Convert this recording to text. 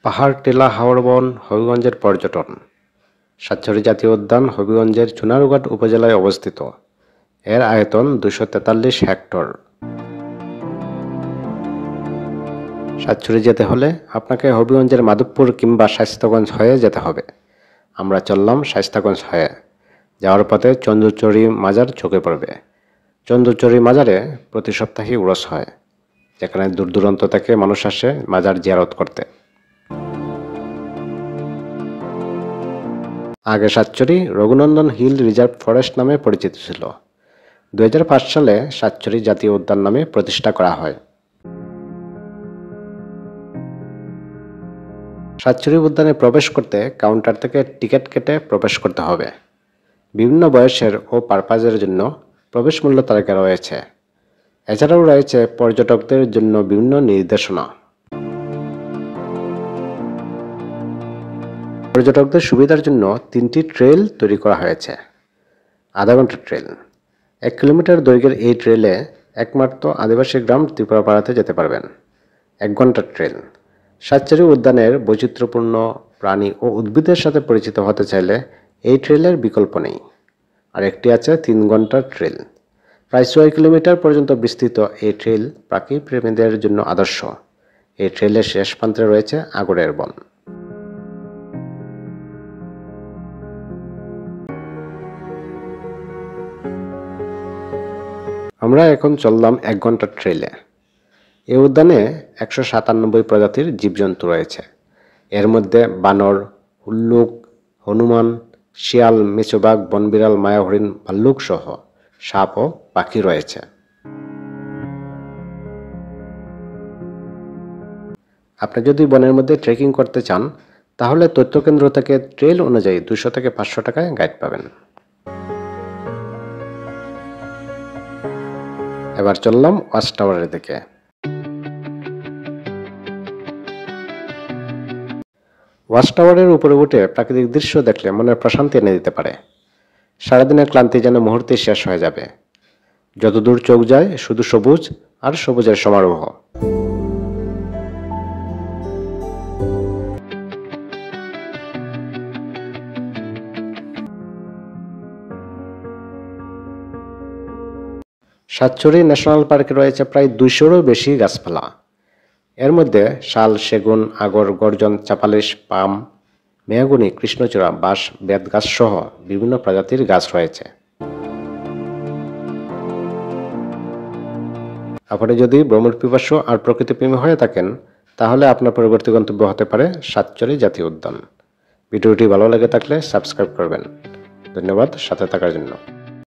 পাহাড় টিলা হাওড় বন হবিগঞ্জের পর্যটন। সাতছড়ি জাতীয় উদ্যান হবিগঞ্জের চুনারুঘাট উপজেলায় অবস্থিত। এর আয়তন 243 হেক্টর। সাতছড়ি যেতে হলে আপনাকে হবিগঞ্জের মাধবপুর কিংবা শায়েস্তাগঞ্জ হয়ে যেতে হবে। আমরা চললাম শায়েস্তাগঞ্জ হয়ে। যাওয়ার পথে চন্দ্রচড়ি মাজার চোখে পড়বে। চন্দ্রচড়ি মাজারে প্রতি সপ্তাহে উরস হয়, যেখানে দূর দূরান্ত থেকে মানুষ আসে মাজার জিয়ারত করতে। আগে সাতছড়ি রঘুনন্দন হিল রিজার্ভ ফরেস্ট নামে পরিচিত ছিল। 2005 সালে সাতছড়ি জাতীয় উদ্যান নামে প্রতিষ্ঠা করা হয়। সাতছড়ি উদ্যানে প্রবেশ করতে কাউন্টার থেকে টিকিট কেটে প্রবেশ করতে হবে। বিভিন্ন বয়সের ও পারপাজের জন্য প্রবেশ মূল্য তালিকা রয়েছে। এছাড়াও রয়েছে পর্যটকদের জন্য বিভিন্ন নির্দেশনা। পর্যটকদের সুবিধার জন্য 3টি ট্রেল তৈরি করা হয়েছে। আধা ঘন্টা ট্রেল। 1 কিলোমিটার দৈর্ঘ্যের এই ট্রেলে একমাত্র আদিবাসী গ্রাম ত্রিপুরাপাড়াতে যেতে পারবেন। 1 ঘন্টা ট্রেল। সাতছড়ি উদ্যানের বৈচিত্র্যপূর্ণ প্রাণী ও উদ্ভিদের সাথে পরিচিত হতে চাইলে এই ট্রেলের বিকল্প নেই। আর একটি আছে 3 ঘন্টার ট্রেল। প্রায় 6 কিলোমিটার পর্যন্ত বিস্তৃত এই ট্রেল পাখি প্রেমীদের জন্য আদর্শ। এই ট্রেলের শেষ প্রান্তে রয়েছে আগরের বন। আমরা এখন চললাম 1 ঘন্টার ট্রেলে। এই উদ্যানে 197 প্রজাতির জীবজন্তু রয়েছে। এর মধ্যে বানর, হুল্লুক, হনুমান, শিয়াল, মেছোবাঘ, বনবিড়াল, মায়া হরিণ, ভাল্লুক সহ সাপ ও পাখি রয়েছে। আপনি যদি বনের মধ্যে ট্রেকিং করতে চান তাহলে তথ্যকেন্দ্র থেকে ট্রেল অনুযায়ী 200 থেকে 500 টাকায় গাইড পাবেন। এবার চললাম ওয়াচ টাওয়ারের দিকে। ওয়াচ টাওয়ারের উপরে উঠে প্রাকৃতিক দৃশ্য দেখলে মনের প্রশান্তি এনে দিতে পারে। সারাদিনের ক্লান্তি যেন মুহূর্তে শেষ হয়ে যাবে। যতদূর চোখ যায় শুধু সবুজ আর সবুজের সমারোহ। সাতছড়ি ন্যাশনাল পার্কে রয়েছে প্রায় 200-রও বেশি গাছপালা। এর মধ্যে শাল, সেগুন, আগর, গর্জন, চাপালিশ, পাম, মেহগনি, কৃষ্ণচূড়া, বাঁশ, বেত গাছ সহ বিভিন্ন প্রজাতির গাছ রয়েছে। আপনি যদি ভ্রমণ পিপাসু আর প্রকৃতিপ্রেমী হয়ে থাকেন তাহলে আপনার পরবর্তী গন্তব্য হতে পারে সাতছড়ি জাতীয় উদ্যান। ভিডিওটি ভালো লেগে থাকলে সাবস্ক্রাইব করবেন। ধন্যবাদ সাথে থাকার জন্য।